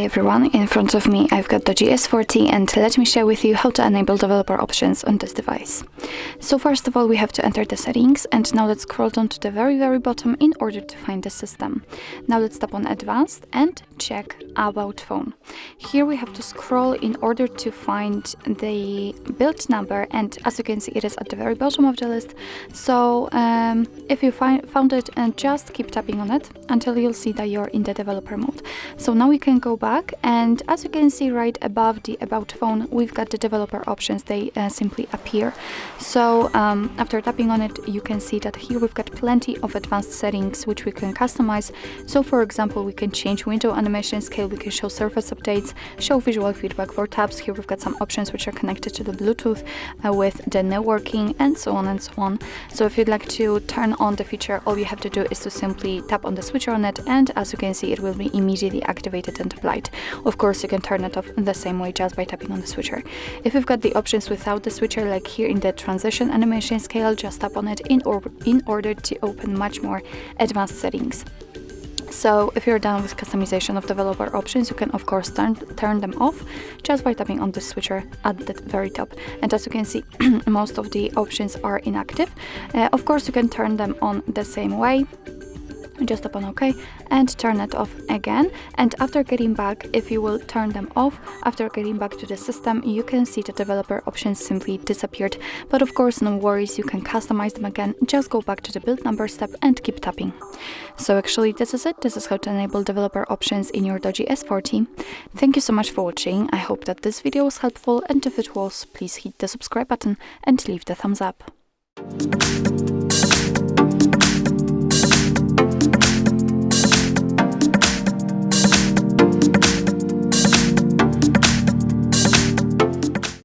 everyone, in front of me I've got DOOGEE S40 and let me share with you how to enable developer options on this device. So first of all we have to enter the settings, and now let's scroll down to the very bottom in order to find the system. Now let's tap on advanced and check about phone. Here we have to scroll in order to find the build number, and as you can see it is at the very bottom of the list. So if you found it, and just keep tapping on it until you'll see that you're in the developer mode. So now we can go back, and as you can see right above the about phone we've got the developer options. They simply appear. So after tapping on it you can see that here we've got plenty of advanced settings which we can customize. So for example we can change window animation scale, we can show surface updates, show visual feedback for tabs. Here we've got some options which are connected to the Bluetooth with the networking and so on and so on. So if you'd like to turn on the feature, all you have to do is to simply tap on the switcher on it, and as you can see it will be immediately activated and applied. Of course you can turn it off in the same way just by tapping on the switcher. If you've got the options without the switcher, like here in the transition animation scale, just tap on it in order to open much more advanced settings. So if you're done with customization of developer options, you can of course turn them off just by tapping on the switcher at the very top. And as you can see most of the options are inactive. Of course you can turn them on the same way. Just tap on OK and turn it off again, and after getting back, if you will turn them off, after getting back to the system you can see the developer options simply disappeared. But of course no worries, you can customize them again. Just go back to the build number step and keep tapping. So actually this is it. This is how to enable developer options in your DOOGEE S40. Thank you so much for watching. I hope that this video was helpful, and if it was, please hit the subscribe button and leave the thumbs up.